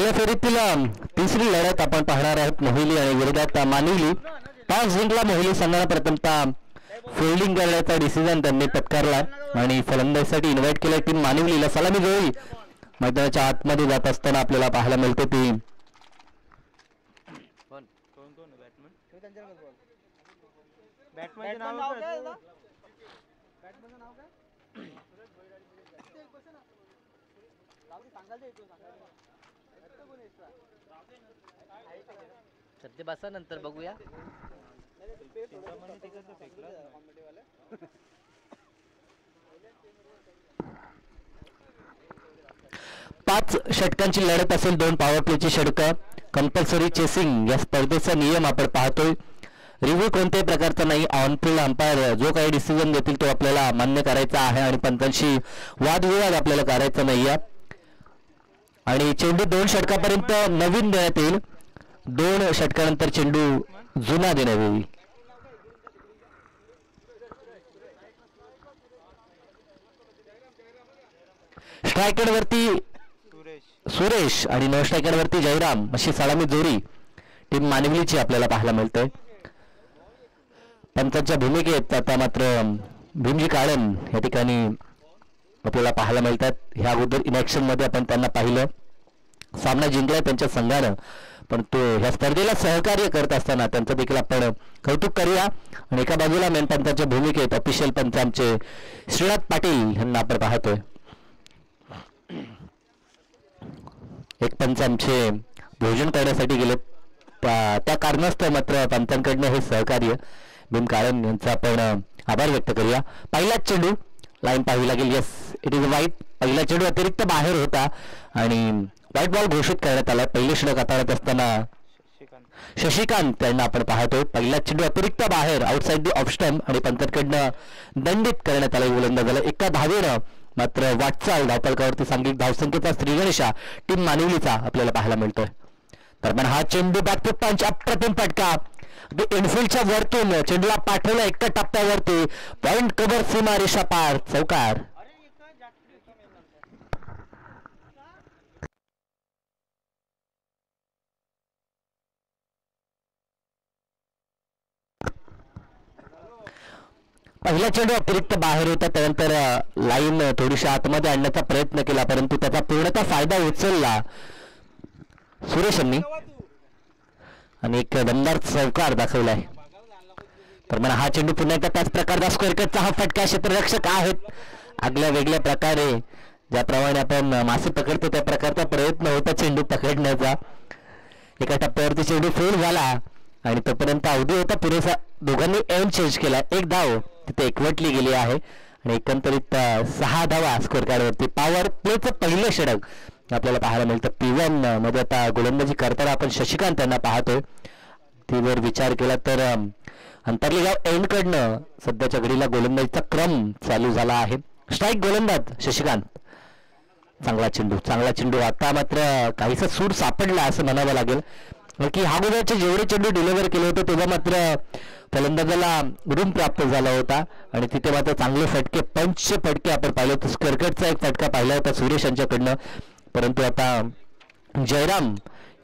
पहिल्या फेरीतील तिसरी लढत आपण पाहणार आहोत. मोहिली आणि विरोधात मानिवली. टॉस जिंकला मोहिली संघाने. प्रथमतः फिल्डिंग करण्याचा डिसिजन त्यांनी पत्करला आणि फलंदाजीसाठी इन्व्हाइट केलं टीम मानिवलीला. सलामी जोडी मैदानाच्या आतमध्ये जात असताना आपल्याला पाहायला मिळते ती सध्या बसा नंतर बघूया. 5 षटकांची लढत असेल. 2 पॉवर प्लेची षटकं. कंपल्सरी चेसिंग या स्पर्धेचा नियम आपण पाहतोय. रिव्ह्यू कोणत्याही प्रकारचा नाही. ऑन फील्ड अंपायर जो काही डिसिजन देतील तो आपल्याला मान्य करायचा आहे आणि पंचांशी वादविवाद आपल्याला करायचा नाहीये. आणि चेंडू 2 षटकापर्यंत नवीन देण्यात येईल. 2 षटकानंतर चेंडू जुना देण्यात येईल. स्ट्रायकर वरती सुरेश आणि नो स्ट्रायकर वरती जयराम अशी सलामी जोडी टीम मानिवलीची आपल्याला पाहायला मिळते. पंचांच्या भूमिकेत आता मात्र भीमजी काळन या ठिकाणी आपल्याला पाहायला मिळतात. ह्या अगोदर इनॅक्शन मध्ये आपण त्यांना पाहिलं. सामना जिंकलाय त्यांच्या संघानं, पण तो ह्या स्पर्धेला सहकार्य करत असताना त्यांचं देखील आपण कौतुक करूया. आणि एका बाजूला मेन पंचांच्या भूमिकेत ऑफिशियल पंच आमचे श्रीनाथ पाटील यांना आपण पाहतोय. एक पंच आमचे भोजन करण्यासाठी गेले, त्या कारणास्तव मात्र पंचांकडनं हे सहकार्य भीम काळन यांचा आपण आभार व्यक्त करूया. पहिलाच चेंडू लाईन पाहावी लागेल. येस, इट इज वाईट. पहिला चेंडू अतिरिक्त बाहेर होता आणि व्हाईट बॉल घोषित करण्यात आला. पहिले षटक हाताळत असताना शशिकांत त्यांना आपण पाहतोय. पहिला चेंडू अतिरिक्त बाहेर आउटसाइड दी ऑफ स्टंप आणि पंचांकडनं दंडित करण्यात आला गोलंदाजाला. एका धावेनं मात्र वाटचाल धावफलकावरती सांघिक धावसंख्येचा श्रीगणेशा टीम मानिवलीचा आपल्याला पाहायला मिळतोय. दरम्यान हा चेंडू बॅक टू पंच. अप्रतिम फटका इनफिल्डच्या वरतून चेंडूला पाठवला एका टप्प्यावरती. पॉइंट कव्हर सीमा रेषा पार. चौकार. पहिला चेंडू अतिरिक्त बाहेर होता. त्यानंतर लाईन थोडीशी आतमध्ये आणण्याचा प्रयत्न केला, परंतु त्याचा पूर्णतः फायदा उचलला सुरेश यांनी आणि एक दमदार चौकार दाखवलाय. तर हा चेंडू पुन्हा एकदा त्याच प्रकारचा स्क्वेअर कटचा हा फटका. क्षेत्ररक्षक आहेत. आगल्या वेगळ्या प्रकारे ज्याप्रमाणे आपण मासे पकडतो त्या प्रकारचा प्रयत्न होता चेंडू पकडण्याचा. एका टप्प्यावरती चेंडू फेल झाला आणि तोपर्यंत अवधी होता पुरेसा. दोघांनी एम चेंज केला. एक धाव तिथे एकवटली गेली आहे आणि एकंदरीत 6 धावा स्कोर कार्डवरती. पॉवर प्लेचं पहिलं षटक आपल्याला पाहायला मिळतं. P1 मध्ये आता गोलंदाजी करताना आपण शशिकांत यांना पाहतोय. ती जर विचार केला तर अंतरली गाव एंडकडनं सध्याच्या घडीला गोलंदाजीचा क्रम चालू झाला आहे. स्ट्राईक गोलंदाज शशिकांत. चांगला चेंडू. आता मात्र काहीसा सूर सापडला असं म्हणावं लागेल की हा गोलाचे जेवढे चेंडू डिलिव्हर केले होते तेव्हा मात्र फलंदाजाला रूम प्राप्त झाला होता आणि तिथे मात्र चांगले फटके, पंचचे फटके आपण पाहिले होते. स्क्वेअरकटचा एक फटका पाहिला होता सुरेश यांच्याकडनं, परंतु आता जयराम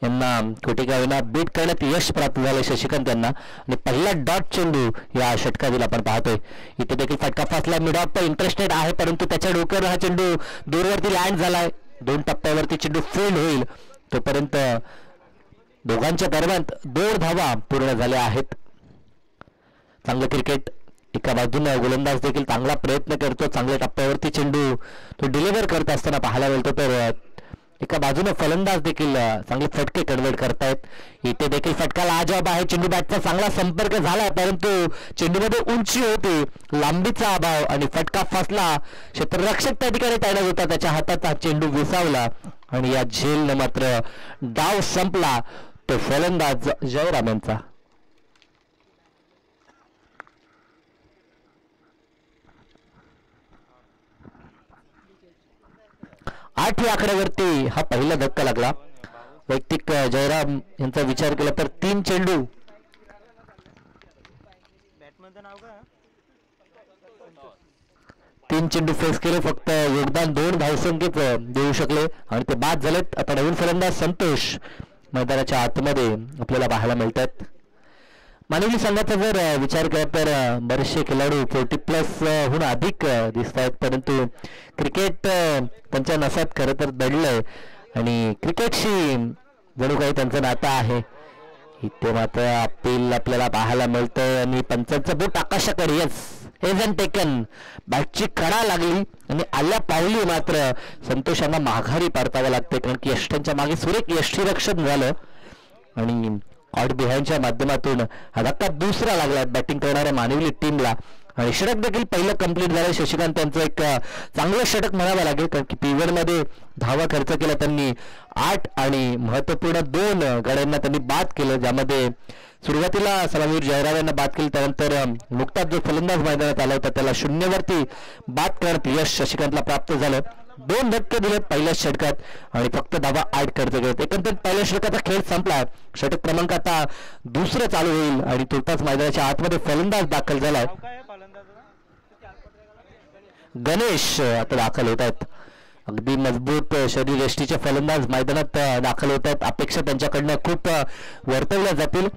यांना कोटेगावना बीट करण्यात यश प्राप्त झालं शशिकांत यांना. आणि पहिला डॉट चेंडू या षटकातील आपण पाहतोय. इथे देखील फटका फासला. मिडॉप इंटरेस्टेड आहे, परंतु त्याच्या डोक्यावर हा चेंडू दूरवरती लँड झालाय. 2 टप्प्यावरती चेंडू फील्ड होईल तोपर्यंत दोघांच्या दरम्यान 2 धावा पूर्ण झाल्या आहेत. चांगलं क्रिकेट. एका बाजूने गोलंदाज देखील चांगला प्रयत्न करतो. चांगल्या टप्प्यावरती चेंडू तो डिलिव्हर करत असताना पाहायला मिळतो, तर एका बाजूने फलंदाज देखील चांगले फटके कन्वर्ट करतायत. इथे देखील फटका लाजवाब आहे. चेंडू बॅटचा चांगला संपर्क झाला, परंतु चेंडूमध्ये उंची होती, लांबीचा अभाव आणि फटका फसला. क्षेत्ररक्षक त्या ठिकाणी तैनात होता, त्याच्या हातात हा चेंडू विसावला आणि या झेलनं मात्र डाव संपला. तो फलंदाज जयराम यांचा. 8व्या आकड्यावरती हा पहिला धक्का लागला. वैयक्तिक जयराम यांचा विचार केला तर 3 चेंडू. 3 चेंडू फेस केले, फक्त योगदान 2 धावसंख्येत देऊ शकले आणि ते बाद झालेत. आता नवीन फलंदाज संतोष मैदानाच्या आतमध्ये आपल्याला पाहायला मिळतात. मानवी संघाचा जर विचार केला तर बरेचसे खेळाडू 40+ हून अधिक दिसत आहेत, परंतु क्रिकेट त्यांच्या नसात खरं तर दडलंय आणि क्रिकेटशी जणू काही त्यांचं नातं आहे. इथे मात्र अपील आपल्याला पाहायला मिळतंय आणि पंचांचं बोट आकाशाकडे. येस एन टेकन, बॅटची कडा लागली आणि आल्या पावली मात्र संतोषांना माघारी परतावं लागते, कारण की यष्टांच्या मागे सुरेख यष्टीरक्षण झालं आणि आउट बिहाइंडच्या माध्यमातून हा धक्का दुसरा लागला बॅटिंग करणाऱ्या मानवली टीमला आणि षटक देखील पहिलं कंप्लीट झालं. शशिकांत त्यांचं एक चांगलं षटक म्हणावं लागेल, कारण की पिव्हरमध्ये धावा खर्च केला त्यांनी 8 आणि महत्त्वपूर्ण 2 गड्यांना त्यांनी बाद केलं, ज्यामध्ये सुरुवातीला सलामीर जयराव यांना बाद केली, त्यानंतर नुकताच जो फलंदाज मैदानात आला होता त्याला 0वरती बाद करत यश शशिकांतला प्राप्त झालं. 2 धक्के दिले पहिल्या षटकात आणि फक्त धावा 8 खर्च केले. एकंदरीत पहिल्या षटकाचा खेळ संपला. षटक क्रमांक आता दुसरं चालू होईल आणि तुर्तास मैदानाच्या आतमध्ये फलंदाज दाखल झालाय. गणेश आता दाखल होत आहेत. अगदी मजबूत शरीरयष्टीचे फलंदाज मैदानात दाखल होत आहेत. अपेक्षा त्यांच्याकडनं खूप वर्तवल्या जातील.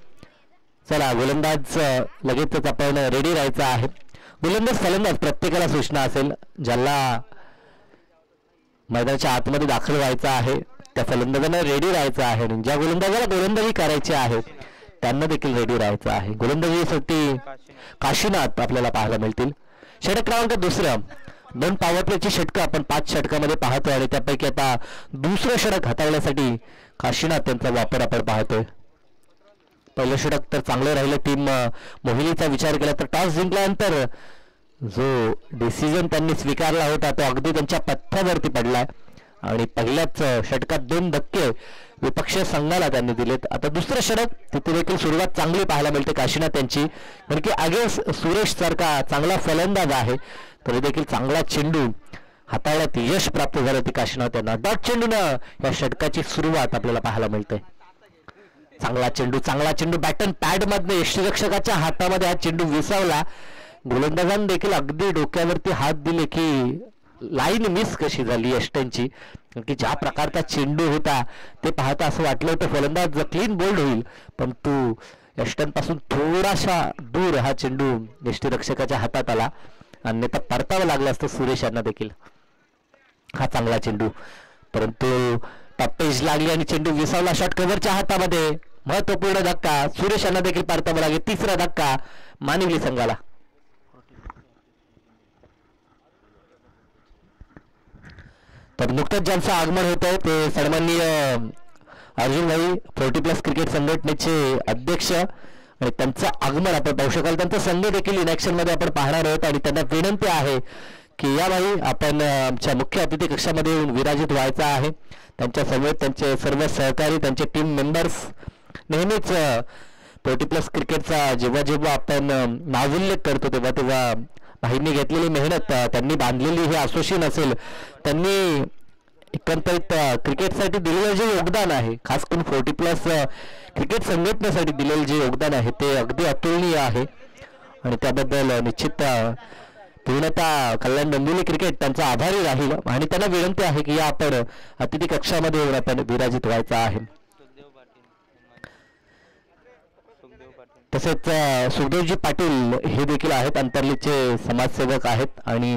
चला, गोलंदाज लगेचच आपण रेडी राहायचं आहे. गोलंदाज फलंदाज प्रत्येकाला सूचना असेल, ज्याला मैदानाच्या आतमध्ये दाखल व्हायचं आहे त्या फलंदाजांना रेडी राहायचं आहे आणि ज्या गोलंदाजाला गोलंदाजी करायची आहे त्यांना देखील रेडी राहायचं आहे. गोलंदाजीसाठी काशीनाथ आपल्याला पाहायला मिळतील. षटक क्रमांक दुसरं. 2 पॉवर प्लेची षटकं आपण 5 षटकामध्ये पाहतोय आणि त्यापैकी आता दुसरं षटक हाताळण्यासाठी काशीनाथ यांचा वापर आपण पाहतोय. पहिलं षटक तर चांगलं राहिलं टीम मोहिनीचा विचार केला तर टॉस जिंकल्यानंतर जो डिसिजन त्यांनी स्वीकारला होता तो अगदी त्यांच्या पथ्यावरती पडलाय आणि पहिल्याच षटकात 2 धक्के विपक्षीय संघाला त्यांनी दिलेत. आता दुसरं षटक तिथे देखील सुरुवात चांगली पाहायला मिळते काशीनाथ यांची, कारण की आगे सुरेश सारखा चांगला फलंदाज आहे तरी देखील चांगला चेंडू हाताळण्यात यश प्राप्त झालं ते काशीनाथ यांना. डॉट चेंडूनं या षटकाची सुरुवात आपल्याला पाहायला मिळते. चांगला चेंडू बॅटन पॅड मधनं यष्टीरक्षकाच्या हातामध्ये हा चेंडू विसावला. गोलंदाजांनी देखील अगदी डोक्यावरती हात दिले की लाईन मिस कशी झाली यष्टांची, की ज्या प्रकारचा चेंडू होता ते पाहता असं वाटलं होतं फलंदाज क्लीन बोल्ड होईल, परंतु यष्टांपासून थोडासा दूर हा चेंडू यष्टीरक्षकाच्या हातात आला आणि आता परतावं लागलं असतं सुरेश यांना देखील. हा चांगला चेंडू, परंतु टप्पेज लागली आणि चेंडू विसावला शॉट कव्हरच्या हातामध्ये. महत्वपूर्ण धक्का सुरेश यांना देखील परतावा लागेल. तिसरा धक्का मानवली संघाला. तर नुकतंच ज्यांचं आगमन होत आहे ते सन्माननीय अर्जुन भाई 40+ क्रिकेट संघटनेचे अध्यक्ष आणि त्यांचं आगमन आपण पाहू शकाल. त्यांचा संघ देखील इनॅक्शन मध्ये आपण पाहणार आहोत आणि त्यांना विनंती आहे की या भाई आपण आमच्या मुख्य अतिथी कक्षामध्ये येऊन विराजित व्हायचं आहे. त्यांच्या समवेत त्यांचे सर्व सहकारी, त्यांचे टीम मेंबर्स नेहमीच 40+ क्रिकेटचा जेव्हा आपण नावोल्लेख करतो तेव्हा भाईंनी घेतलेली मेहनत, त्यांनी बांधलेली हे असोसिएशन असेल, त्यांनी एकंदरीत क्रिकेटसाठी दिलेलं जे योगदान आहे, खास करून 40+ क्रिकेट संघटनेसाठी दिलेलं जे योगदान आहे ते अगदी अतुलनीय आहे आणि त्याबद्दल निश्चित पूर्णतः कल्याण डोंबिवली क्रिकेट त्यांचा आभारी राहील आणि त्यांना विनंती आहे की या आपण अतिथी कक्षामध्ये येऊन आपण विराजित व्हायचं आहे. तसेच सुखदेवजी पाटील हे देखील आहेत, अंतर्लीचे समाजसेवक आहेत आणि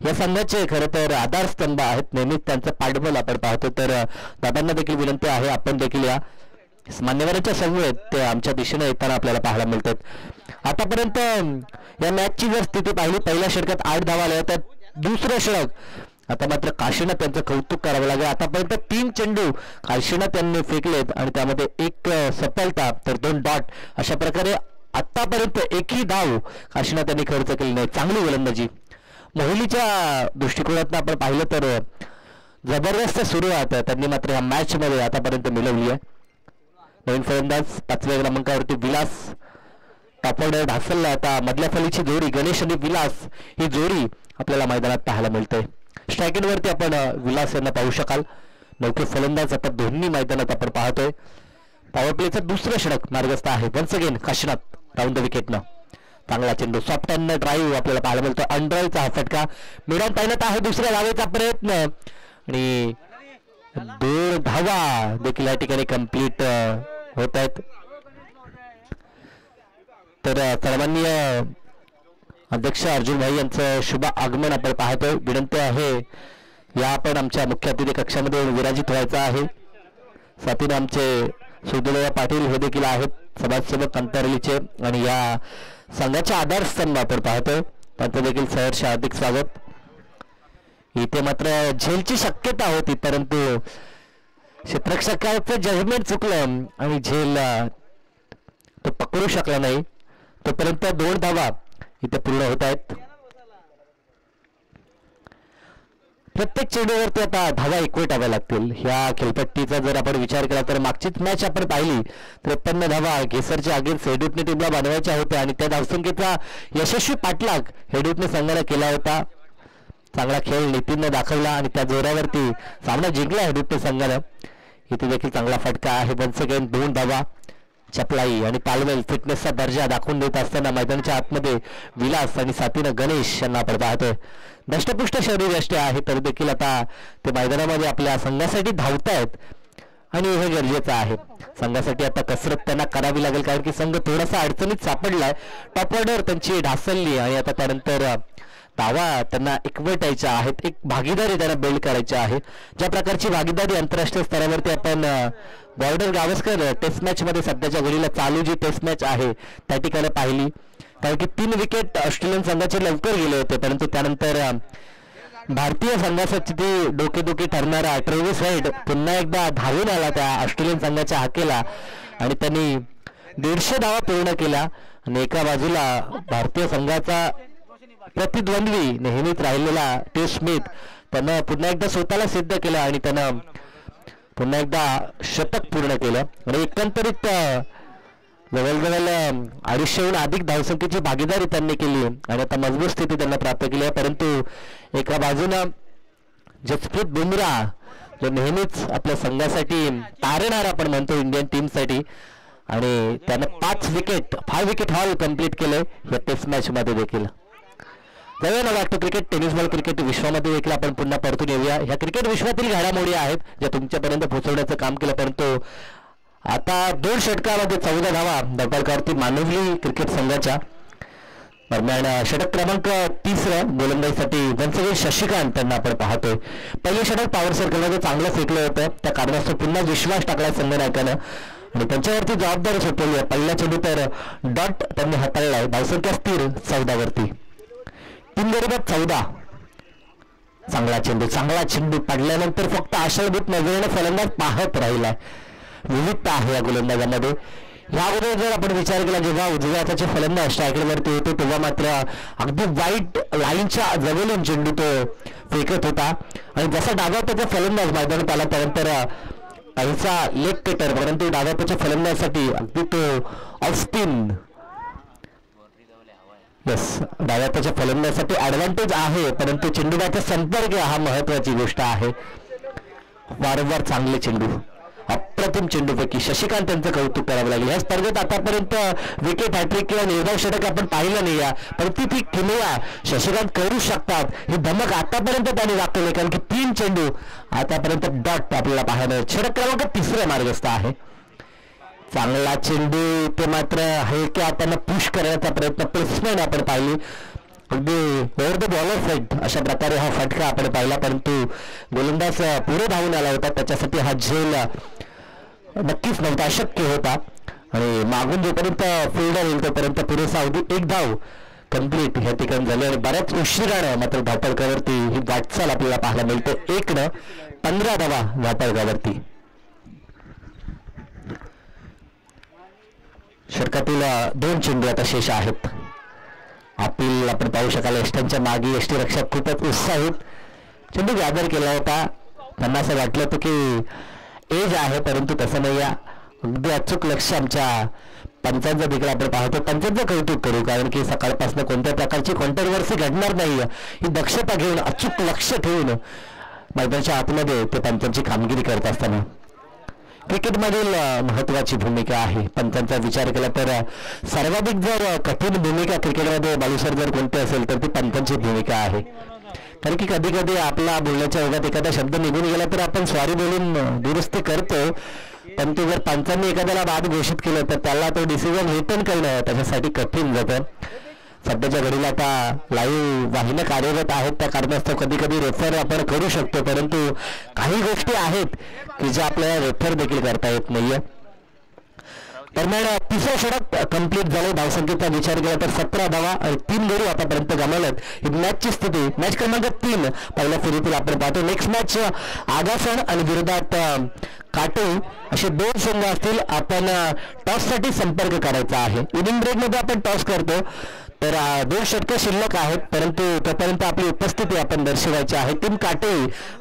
या संघाचे खरं तर आधारस्तंभ आहेत. नेहमीच त्यांचं पाठबळ आपण पाहतो. तर दादांना देखील विनंती आहे आपण देखील या मान्यवरांच्या समवेत ते आमच्या दिशेने येताना आपल्याला पाहायला मिळतात. आतापर्यंत या मॅचची जर स्थिती पाहिली, पहिल्या षटकात 8 धावा आल्या होत्या. दुसरं षटक आता मात्र काशीनाथ त्यांचं कौतुक करावं लागेल. आतापर्यंत 3 चेंडू काशीनाथ यांनी फेकलेत आणि त्यामध्ये 1 सफलता तर 2 डॉट. अशा प्रकारे आतापर्यंत एकही धाव काशीनाथ यांनी खर्च केली नाही. चांगली गोलंदाजी. मोहिलीच्या दृष्टिकोनातून आपण पाहिलं तर जबरदस्त सुरुवात त्यांनी मात्र या मॅच मध्ये आतापर्यंत मिळवली आहे. नवीन फलंदाज 5व्या क्रमांकावरती विलास टॉपऑर्डर ढासलला. आता मधल्या फलीची जोडी गणेश आणि विलास ही जोडी आपल्याला मैदानात पाहायला मिळते. स्ट्रायकिंग वरती आपण विलास यांना पाहू शकाल. नौके फलंदाज आता दोन्ही मैदानात आपण पाहतोय. पॉवर प्लेचं दुसरं षटक मार्गस्थ आहे. Once again Kashinath round the विकेटनं. चांगला चेंडू सॉफ्ट अँड ड्राईव्ह आपल्याला पाहायला मिळतो. अंडरचा हा फटका मिडॉन तैनात आहे. दुसऱ्या धावेचा प्रयत्न आणि 2 धावा देखील या ठिकाणी कंप्लीट होत आहेत. तर सर्वमान्य अध्यक्ष अर्जुन भाई यांचं शुभ आगमन आपण पाहतोय. विनंती आहे या आपण आमच्या मुख्य अतिथी कक्षामध्ये विराजित व्हायचं आहे. साथीने आमचे सुदैव पाटील हे देखील आहेत समाजसेवक अंतरलीचे आणि या संघाच्या आधारस्तंभ आपण पाहतोय. त्यांचं देखील सहर्ष हार्दिक स्वागत. इथे मात्र झेलची शक्यता होती परंतु क्षेत्ररक्षकाचं जजमेंट चुकलं आणि झेल तो पकडू शकला नाही. तोपर्यंत 2 धावा इथे पूर्ण होत आहेत. प्रत्येक चेंडूवरती आता धावा एकवटाव्या लागतील. ह्या खेळपट्टीचा जर आपण विचार केला तर मागचीच मॅच आपण पाहिली 53 धावा घेसरच्या अगेन्स्ट हेडूटने टीमला बनवायच्या होत्या आणि त्या धावसंख्येचा यशस्वी पाठलाग हेडूटने संघाने केला होता. चांगला खेळ नितीनने दाखवला आणि त्या जोरावरती सामना जिंकला हेडूटने संघानं. इथे देखील चांगला फटका आहे. वन्स अगेन 2 धावा. चपलाई आणि तालमेल फिटनेसचा दर्जा दाखवून देत असताना मैदानाच्या आतमध्ये विलास आणि साथीनं गणेश यांना आपण पाहतोय. दष्टपुष्ट शरीरयष्टी आहे तर देखील आता ते मैदानामध्ये आपल्या संघासाठी धावतायत आणि हे गरजेचं आहे. संघासाठी आता कसरत त्यांना करावी लागेल कारण की संघ थोडासा अडचणीत सापडलाय. टॉप ऑर्डर त्यांची ढासळली आणि आता त्यानंतर दावा त्यांना एकवटायच्या आहेत. एक भागीदारी त्यांना बिल्ड करायची आहे. ज्या प्रकारची भागीदारी आंतरराष्ट्रीय स्तरावरती आपण बॉर्डर गावस्कर टेस्ट मॅच मध्ये सध्याच्या घडीला चालू जी टेस्ट मॅच आहे त्या ठिकाणी पाहिली. कारण की 3 विकेट ऑस्ट्रेलियन संघाचे लवकर गेले होते परंतु त्यानंतर भारतीय संघासाठी ती डोकेदुखी ठरणारा ट्रेव्हिस हेड पुन्हा एकदा धावून आला त्या ऑस्ट्रेलियन संघाच्या हाकेला आणि त्यांनी 150 धावा पूर्ण केल्या. आणि एका बाजूला भारतीय संघाचा प्रतिद्वंद्वी नेहमीच राहिलेला टेल स्मिथ त्यानं पुन्हा एकदा स्वतःला सिद्ध केलं आणि त्यानं पुन्हा एकदा शतक पूर्ण केलं आणि एकंदरीत जवळजवळ 250हून अधिक धावसंख्येची भागीदारी त्यांनी केली आणि आता मजबूत स्थिती त्यांना प्राप्त केली आहे. परंतु एका बाजूनं जसप्रीत बुमराह जो नेहमीच आपल्या संघासाठी तारणारा आपण म्हणतो इंडियन टीमसाठी आणि त्यानं 5 विकेट हॉल कंप्लीट केले या टेस्ट मॅच मध्ये देखील. जाऊया मला वाटतं क्रिकेट टेनिस बॉल क्रिकेट विश्वामध्ये देखील आपण पुन्हा परतून येऊया. ह्या क्रिकेट विश्वातील घडामोडी आहेत ज्या तुमच्यापर्यंत पोहोचवण्याचं काम केलं परंतु आता 2 षटकामध्ये 14 धावा धपालकारती मानवली क्रिकेट संघाच्या. दरम्यान षटक क्रमांक 3 गोलंदाजीसाठी वंसगे शशिकांत त्यांना आपण पाहतोय. पहिले षटक पॉवर सर्कलमध्ये चांगलं फेकलं होतं त्या कारणास्तव पुन्हा विश्वास टाकला संघनायकानं आणि त्यांच्यावरती जबाबदारी सोपवली आहे. पहिला चेंडू तर डॉट त्यांनी हाताळलाय. धावसंख्या स्थिर 14 वरती. 3/14. चांगला चेंडू पडल्यानंतर फक्त आशाभूत नजरेने फलंदाज पाहत राहिलाय. विविधता आहे या गोलंदाजामध्ये. या अगोदर जर आपण विचार केला जेव्हा उजव्या हाताचे फलंदाज स्ट्रायकरवरती होते तेव्हा मात्र अगदी वाईट लाईनच्या जवळून चेंडू तो फेकत होता आणि जसा डाव्या हाताचा फलंदाज मैदानात आला त्यानंतर काहीचा लेग कटर परंतु डाव्या हाताच्या फलंदाजासाठी अगदी तो ऑफ स्पिन डाव्या हाताच्या फलंदाजासाठी ऍडव्हान्टेज आहे परंतु चेंडूबाचा संपर्क हा महत्वाची गोष्ट आहे. वारंवार चांगले चेंडू अप्रतिम चेंडूपैकी शशिकांत यांचं कौतुक करावं लागेल. या स्पर्धेत आतापर्यंत विकेट हॅट्रिक किंवा निर्धाव षटक आपण पाहिलं नाही. परंतु ती किमया शशिकांत करू शकतात ही धमक आतापर्यंत त्यांनी दाखवली कारण की 3 चेंडू आतापर्यंत डॉट आपल्याला पाहायला. षटक क्रमांक 3 मार्गस्थ आहे. चांगला चेंडू ते मात्र हलक्या हाताने पुश करण्याचा प्रयत्न प्लेसमेंट आपण पाहिली. अगदी ओव्हर द बॉलर साईड अशा प्रकारे हा फटका आपण पाहिला परंतु गोलंदाज पुढे धावून आला होता त्याच्यासाठी हा झेल नक्कीच नव्हता अशक्य होता आणि मागून जोपर्यंत फिल्डर येईल तोपर्यंत पुरेसा अवधी 1 धाव कंप्लीट या ठिकाणी झाली आणि बऱ्याच उशिरानं मात्र धापडकावरती ही वाटचाल आपल्याला पाहायला मिळते. 15 धावा धापडकावरती. षटकातील 2 चेंडू आता शेष आहेत. अपील आपण पाहू शकाल. यष्टांच्या मागे यष्टी रक्षक खूपच उत्साहित चेंडू गॅदर केला होता. त्यांना असं वाटलं होतं की एज आहे परंतु तसं नाही. अगदी अचूक लक्ष आमच्या पंचांचं देखील आपण पाहतो. पंचांचं कौतुक करू कारण की सकाळपासून कोणत्या प्रकारची कॉन्ट्रोवर्सी घडणार नाही ही दक्षता घेऊन अचूक लक्ष ठेवून मैदानाच्या आतमध्ये ते पंचांची कामगिरी करत असताना क्रिकेटमधील महत्वाची भूमिका आहे. पण त्यांचा विचार केला तर सर्वाधिक जर कठीण भूमिका क्रिकेटमध्ये बालूसर जर कोणती असेल तर ती पंचांची भूमिका आहे. कारण की कधी कधी आपला बोलण्याच्या ओघात एखादा शब्द निघून गेला तर आपण सॉरी बोलून दुरुस्ती करतो, पण तो जर पंचांनी एखाद्याला बाद घोषित केलं तर त्याला तो डिसिजन रिटर्न करणं त्याच्यासाठी कठीण जातं. सध्याच्या घडीला आता लाईव्ह वाहिन्या कार्यरत आहेत, त्या कारणास्तव कधी कधी रेफर आपण करू शकतो, परंतु काही गोष्टी आहेत की ज्या आपल्याला रेफर देखील करता येत नाहीये. दरम्यान तिसरं षटक कंप्लीट झाले. धावसंख्येचा विचार केला तर 17 धावा आणि 3 गडी आतापर्यंत गमावल्यात. ही मॅचची स्थिती मॅच क्रमांक 3 पहिल्या फेरीतील आपण पाहतो. नेक्स्ट मॅच आगासन आणि विरोधात काटो असे 2 संघ असतील. आपण टॉससाठी संपर्क करायचा आहे. इनिंग ब्रेकमध्ये आपण टॉस करतो तर 2 षटकं शिल्लक आहेत, परंतु तोपर्यंत आपली उपस्थिती आपण दर्शवायची आहे. टीम काटो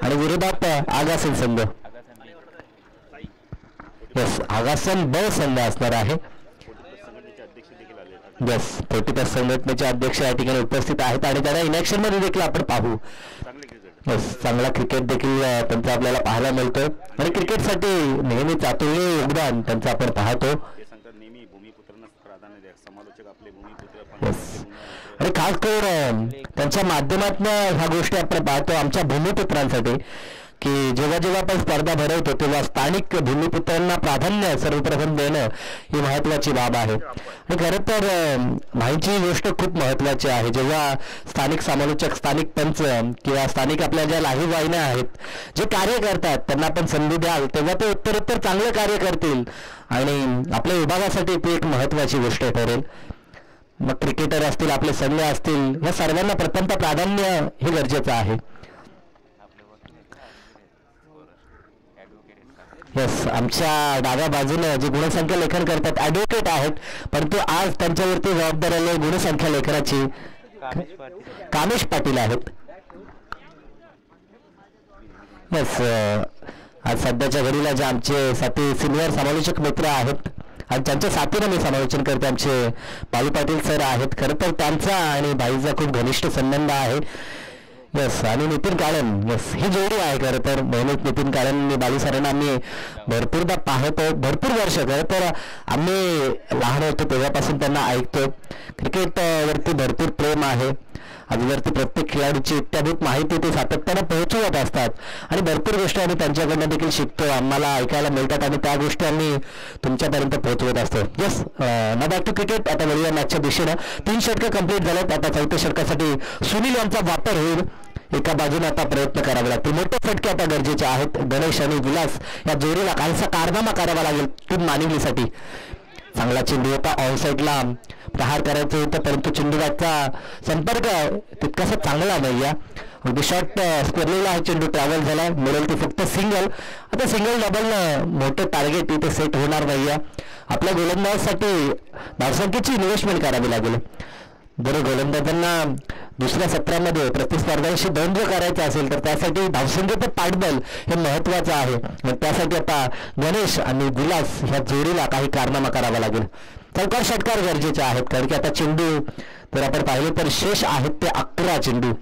आणि विरोधात आगासन संघ. यस, आगासन ब संघ असणार आहे. यस, 40+ संघटनेचे अध्यक्ष या ठिकाणी उपस्थित आहेत आणि त्यांना इनॅक्शन मध्ये देखील आपण पाहू. यस, चांगला क्रिकेट देखील त्यांचा आपल्याला पाहायला मिळतोय आणि क्रिकेटसाठी नेहमीच अतुलनीय योगदान त्यांचं आपण पाहतो. आणि खास करून त्यांच्या माध्यमातून ह्या गोष्टी आपण पाहतो आमच्या भूमिपुत्रांसाठी की जेव्हा जेव्हा आपण स्पर्धा भरवतो तेव्हा स्थानिक भूमिपुत्रांना प्राधान्य सर्वप्रथम देणं ही महत्वाची बाब आहे. आणि खरं तर माहिती गोष्ट खूप महत्वाची आहे. जेव्हा स्थानिक समालोचक, स्थानिक पंच किंवा स्थानिक आपल्या ज्या लाईव्ह वाहिन्या आहेत जे कार्य करतात त्यांना आपण संधी द्याल तेव्हा ते उत्तरोत्तर चांगलं कार्य करतील आणि आपल्या विभागासाठी ती एक महत्वाची गोष्ट ठरेल. मग क्रिकेटर असतील, आपले संघ असतील, या सर्वांना प्रथमतः प्राधान्य हे गरजेचं आहे. यस, आमच्या डाव्या बाजूने जे गुणसंख्या लेखन करतात ॲडव्होकेट आहेत, परंतु आज त्यांच्यावरती जबाबदारी आली गुणसंख्या लेखनाची कामेश पाटील आहेत. यस, आज सध्याच्या घडीला जे आमचे साथी सिनियर समालोचक मित्र आहेत आणि त्यांच्या साथीनं मी समालोचन करते आमचे बालू पाटील सर आहेत. खरं तर त्यांचा आणि भाईचा खूप घनिष्ठ संबंध आहे. यस, आणि नितीन काळन, यस, ही जोडी आहे. खरं तर नेहमीच नितीन काळन आणि बालू सरांना आम्ही भरपूरदा पाहतो, भरपूर वर्ष. खरं तर आम्ही लहान होतो तेव्हापासून त्यांना ऐकतो. क्रिकेट वरती भरपूर प्रेम आहे. आजवरती प्रत्येक खेळाडूची इत्याभूत माहिती ते सातत्यानं पोहोचवत असतात आणि भरपूर गोष्टी आम्ही त्यांच्याकडनं देखील शिकतो, आम्हाला ऐकायला मिळतात आणि त्या गोष्टी आम्ही तुमच्यापर्यंत पोहोचवत असतो. यस, ना बॅक टू क्रिकेट. आता वळूया मॅचच्या दिशेनं. 3 षटकं कंप्लीट झालेत. आता 4थ्या षटकासाठी सुनील यांचा वापर होईल. एका बाजूने आता प्रयत्न करावे लागतील. मोठे फटके आता गरजेचे आहेत. गणेश आणि विलास या जोडीला काहीसा कारनामा करावा लागेल टीम मानिवलीसाठी. चांगला चेंडू होता, ऑन साईडला प्रहार करायचं होतं, परंतु चेंडूचा संपर्क तितकासा चांगला नाही आहे. अगदी शॉर्ट स्क्वेअरला हा चेंडू ट्रॅव्हल झाला, मिळेल ते फक्त सिंगल. आता सिंगल डबल मोठं टार्गेट इथे सेट होणार नाही आहे. आपल्या गोलंदाजासाठी धावसंख्येची इन्व्हेस्टमेंट करावी लागेल. जर गोलंदाजांना दुसऱ्या सत्रामध्ये प्रतिस्पर्ध्यांशी द्वंद्व करायचं असेल तर त्यासाठी धावसंख्येचं पाठबळ हे महत्वाचं आहे. मग त्यासाठी आता गणेश आणि विलास ह्या जोडीला काही कारनामा करावा लागेल. चौकार षटकार गरजेचे आहेत, कारण की आता चेंडू जर आपण पाहिले तर शेष आहेत ते 11 चेंडू.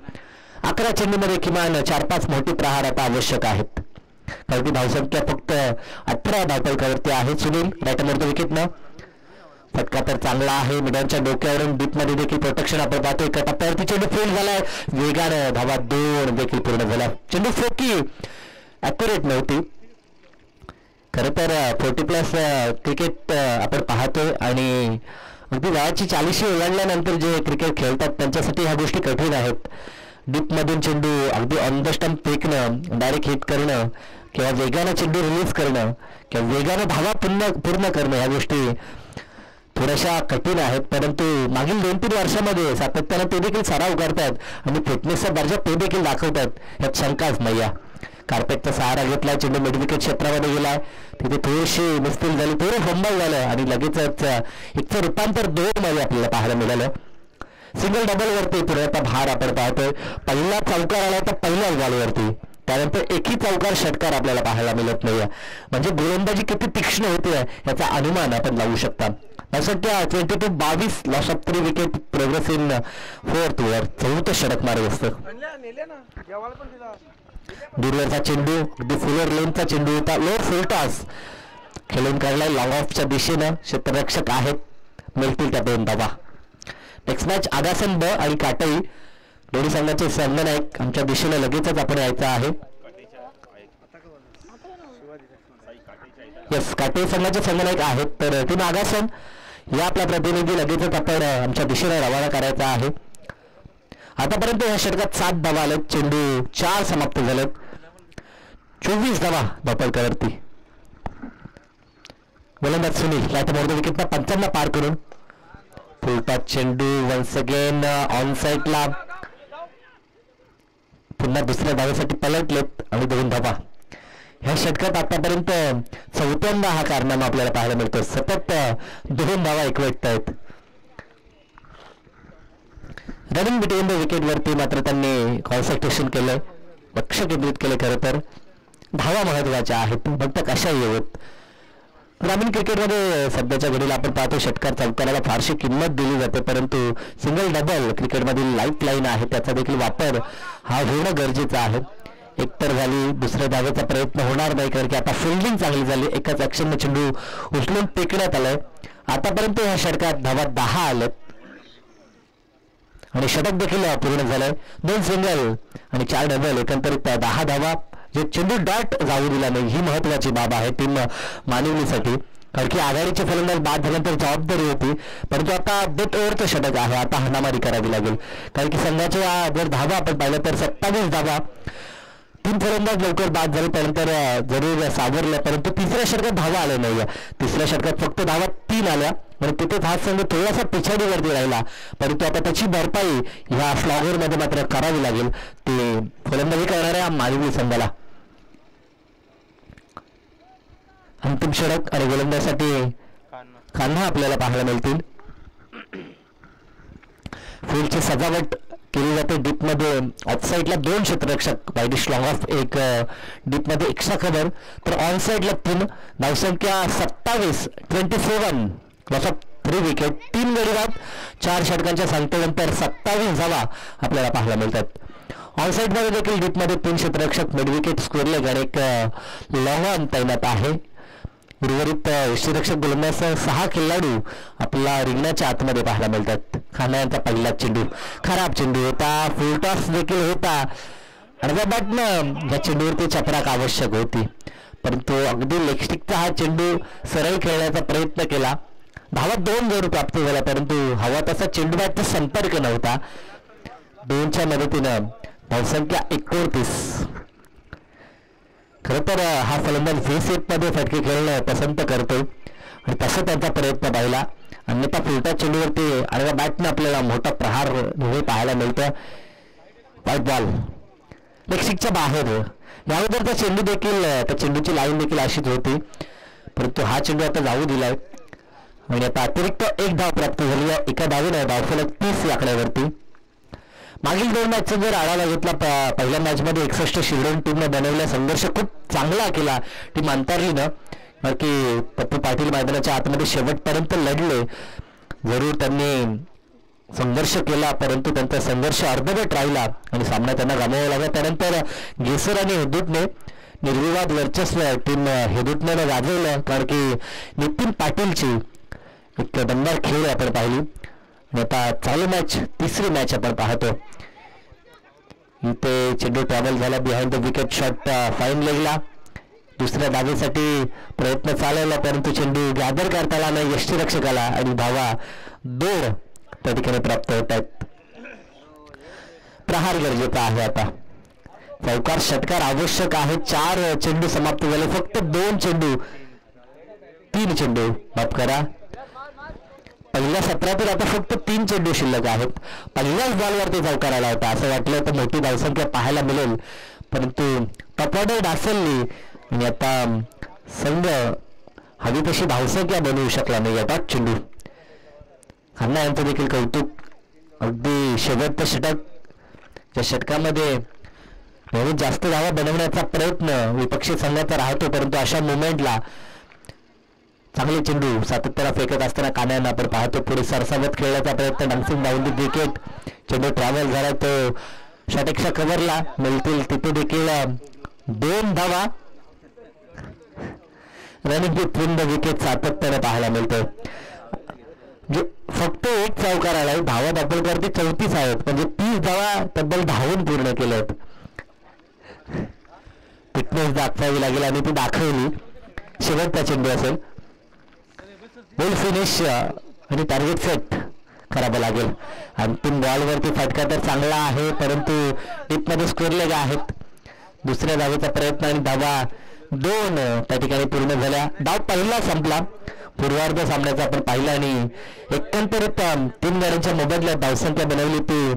11 चेंडूमध्ये किमान 4-5 मोठी प्रहार आता आवश्यक आहेत, कारण की धावसंख्या फक्त 18 धावपळकावरती आहे. सुनील बॅटमवरती विकेटनं फटका तर चांगला आहे. मिडनच्या डोक्यावरून डीपमध्ये देखील प्रोटेक्शन आपण पाहतो. एका टप्प्यावरती चेंडू फेल झालाय, वेगानं धावा 2 देखील पूर्ण झाला. चेंडू फेकी ॲक्युरेट नव्हती. खरं तर 40+ क्रिकेट आपण पाहतोय आणि अगदी वयाची 40 ओलांडल्यानंतर जे क्रिकेट खेळतात त्यांच्यासाठी ह्या गोष्टी कठीण आहेत. डीपमधून चेंडू अगदी ऑन द स्टंप फेकणं, डायरेक्ट हिट करणं किंवा वेगानं चेंडू रिलीज करणं किंवा वेगानं धावा पूर्ण करणं ह्या गोष्टी थोड्याशा कठीण आहेत. परंतु मागील 2-3 वर्षामध्ये सातत्यानं ते देखील सराव करतात आणि फिटनेसचा दर्जा ते देखील दाखवतात, यात शंकाच नाही आहे. कार्पेटचा सहारा घेतला, चेंडू मिडविकेट क्षेत्रामध्ये गेलाय, तिथे थोडीशी मिस्टेक झाली, थोडं फंबल झालं आणि लगेचच एकचं रूपांतर 2 मध्ये आपल्याला पाहायला मिळालं. सिंगल डबलवरती पुढे आता भार आपण पाहतोय. पहिला चौकार आला तर पहिल्याच बॉलवरती, त्यानंतर एकही चौकार षटकार आपल्याला पाहायला मिळत नाही. म्हणजे गोलंदाजी किती तीक्ष्ण होते याचा अनुमान आपण लावू शकता. संख्या 22 loss of 3 wicket, progress in 4th over. 4थं षटक मारत असतं. दूरवरचा चेंडू अगदी फुलर लेनचा चेंडू होता, लो फुल टॉस खेळून काढलाय लॉंग ऑफच्या दिशेनं. क्षेत्ररक्षक आहेत, मिळतील त्या 2 धावा. नेक्स्ट मॅच आगासन ब आणि काटई दोन्ही संघाचे संघनायक आमच्या दिशेनं लगेचच आपण यायचं आहे. येस, काटई संघाचे संघनायक आहेत. तर टीम आगासन या आपला प्रतिनिधी लगेचच आपण आमच्या दिशेने रवाना करायचा आहे. आतापर्यंत या षटकात 7 धावा आलेत. चेंडू 4 समाप्त झालेत. 24 धावा धापडकरवरती. गोलंदाज सुनील लाईट मोर द विकेटला 55 पार करून फुलटा चेंडू वन्स अगेन ऑन साईडला. पुन्हा दुसऱ्या धावेसाठी पलटलेत आणि 2 धावा. ह्या षटकात आतापर्यंत 4थ्यांदा हा कारनामा आपल्याला पाहायला मिळतो. सतत 2 धावा एकवटत आहेत. रनिंग बिटवीन द विकेट वरती मात्र त्यांनी कॉन्सन्ट्रेशन केलंय, लक्ष केंद्रित केले. खरं तर धावा महत्वाच्या आहेत, फक्त कशा येवत. ग्रामीण क्रिकेटमध्ये सध्याच्या घडीला आपण पाहतो षटकार चौकाराला फारशी किंमत दिली जाते, परंतु सिंगल डबल क्रिकेटमधील लाईफ लाईन आहे, त्याचा देखील वापर हा होणं गरजेचं आहे. एकतर झाली, दुसऱ्या धावेचा प्रयत्न होणार नाही, कारण की आता फिल्डिंग चांगली झाली. एकाच ऍक्शनने चेंडू उचलून फेकण्यात आलाय. आतापर्यंत या षटकात धावा 10 आल्यात आणि षटक देखील पूर्ण झालंय. 2 सिंगल आणि 4 डबल, एकंदरीत 10 धावा. जे चेंडू डॉट जाऊ दिला नाही ही महत्वाची बाब आहे टीम मानवलीसाठी, कारण की आघाडीचे फलंदाज बाद झाल्यानंतर जबाबदारी होती. परंतु आता डेथ ओव्हरचं षटक आहे, आता हाणामारी करावी लागेल, कारण की संघाच्या जर धावा आपण पाहिलं तर 27 धावा. 3 फलंदाज लवकर बाद झाले, त्यानंतर जरूर सावरल्या, परंतु तिसऱ्या षटकात धावा आल्या नाही. तिसऱ्या षटकात फक्त धावा 3 आल्या, म्हणजे तिथेच हा संघ थोडासा पिछाडीवरती राहिला. परंतु आता त्याची भरपाई ह्या फ्लॉगरमध्ये मात्र करावी लागेल ते फलंदाजी करणाऱ्या मानवी संघाला. अंतिम षटक आणि गोलंदाजासाठी कान्हा आपल्याला पाहायला मिळतील. फील्डची सजावट केली जाते. डीपमध्ये ऑफसाईडला 2 क्षेत्ररक्षक, वाईडिश लॉंग ऑफ, एक डीपमध्ये एक्स्ट्रा कव्हर, तर ऑन साईडला 3. धावसंख्या 27, 27 लॉस ऑफ 3 विकेट, 3 गडी बाद. 4 षटकांच्या सांगतेनंतर 27 धावा आपल्याला पाहायला मिळतात. ऑन साईडमध्ये देखील डीपमध्ये 3 क्षेत्ररक्षक, मिड विकेट स्क्वेअरलेग आणि एक लॉंग ऑन तैनात आहे. उर्वरित यष्टीरक्षक गोलंदाजासह 6 खेळाडू आपल्याला रिंगणाच्या आतमध्ये पाहायला मिळतात. खाना यांचा पहिला चेंडू खराब चेंडू होता, फुल टॉस देखील होता. अर्ध्या बॅटनं या चेंडूवरती चपराक आवश्यक होती, परंतु अगदी लेगस्टिकचा हा चेंडू सरळ खेळण्याचा प्रयत्न केला. धावा 2 जरूर प्राप्त झाला, परंतु हवा तसा चेंडू बॅटचा संपर्क नव्हता. 2च्या मदतीनं धावसंख्या 29. खरं तर हा फलंदाज व्ही सेटमध्ये फटके खेळणं पसंत करतो आणि तसं त्यांचा प्रयत्न पाहिला. अन्यथा फुलटा चेंडूवरती आणि बॅटनं आपल्याला मोठा प्रहार हे पाहायला मिळतं. व्हाईट बॉल लेगस्टिकच्या बाहेर. याबद्दलचा चेंडू देखील, त्या चेंडूची लाईन देखील अशीच होती, परंतु हा चेंडू आता जाऊ दिलाय आणि आता अतिरिक्त 1 धाव प्राप्त झाली आहे. एका धावेनं धावफलक 30 या आकड्यावरती. मागील 2 मॅचचा जर आढावा घेतला, पहिल्या मॅचमध्ये 61 शिल्डन टीमनं बनवला, संघर्ष खूप चांगला केला टीम अंतरलीनं, की पप्पू पाटील मैदानाच्या आतमध्ये शेवटपर्यंत लढले. जरूर त्यांनी संघर्ष केला, परंतु त्यांचा संघर्ष अर्धवट राहिला आणि सामना त्यांना गमावावा लागला. त्यानंतर गेसर आणि हेदूटने निर्विवाद वर्चस्व टीम हेदूटने गाजवलं, कारण की नितीन पाटीलची एक दमदार खेळ आपण पाहिली. आणि आता चालू मॅच, 3री मॅच आपण पाहतो. इथे चेंडू ट्रॅव्हल झाला behind the wicket, shot fine लेगला. दुसऱ्या धावेसाठी प्रयत्न चालवला, परंतु चेंडू गॅदर करता आला नाही यष्टीरक्षकाला आणि धावा 2 त्या ठिकाणी प्राप्त होत आहेत. प्रहार गरजेचा आहे आता. चौकार षटकार आवश्यक आहे. 4 चेंडू समाप्त झाले, फक्त 2 चेंडू, 3 चेंडू माफ करा. पहिल्या सत्रातील आता फक्त 3 चेंडू शिल्लक आहेत. पहिल्याच बॉलवरती चौकार आला होता, असं वाटलं तर मोठी धावसंख्या पाहायला मिळेल, परंतु टॉप ऑर्डर डासलली आणि आता संघ हवी तशी धावसंख्या बनवू शकला नाही. आता चेंडू खन्ना यांचं देखील कौतुक. अगदी शेवटचं षटक, ज्या षटकामध्ये नेहमी जास्त धावा बनवण्याचा प्रयत्न विपक्षी संघाचा राहतो, परंतु अशा मुवमेंटला चांगले चेंडू सातत्याला फेकत असताना कान्यांना आपण पाहतो. पुढे सरसावत खेळण्याचा प्रयत्न, डान्सिंग डाऊन द विकेट, चेंडू ट्रॅव्हल झाला, तो शॉटेक्षा कव्हरला मिळतील, तिथे देखील 2 धावा. रनिंग विथ द विकेट सातत्याने पाहायला मिळतं. फक्त एक चौकार आलाय. धावा दाखलकर ते 34 आहेत, म्हणजे 30 धावा तब्बल धावून पूर्ण केल्यात. फिटनेस दाखवावी लागेल आणि ती दाखवली. शेवटचा चेंडू असेल. बॉल फिनिश आणि टार्गेट सेट करावं लागेल. अंतिम बॉलवरती फटका तर चांगला आहे, परंतु टीपमध्ये स्कोर लेग आहेत. दुसऱ्या धावेचा प्रयत्न आणि धावा 2 त्या ठिकाणी पूर्ण झाल्या. डाव पहिला संपला. पूर्वार्ध सामन्याचा आपण पाहिला आणि एकंदरीत 3 गाड्यांच्या मोबदल्यात धावसंख्या बनवली ती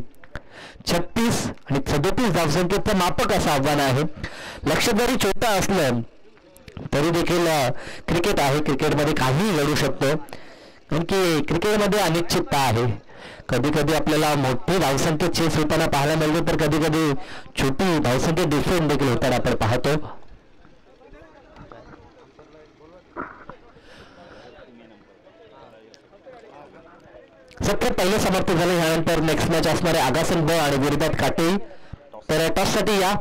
36 आणि 37 धावसंख्येचं मापक असं आव्हान आहे. लक्ष जरी छोटा असलं तरी देखील क्रिकेट आहे. क्रिकेटमध्ये काहीही घडू शकतं, कारण की क्रिकेटमध्ये अनिश्चितता आहे. कधी कधी आपल्याला मोठी धावसंख्या चेस होताना पाहायला मिळते, तर कधी कधी छोटी धावसंख्या डिफेंड देखील होताना आपण पाहतो. सत्तर पहिले समाप्त झाले. यानंतर नेक्स्ट मॅच असणारे आगासन ब आणि विरोधात काटे. तर टॉससाठी या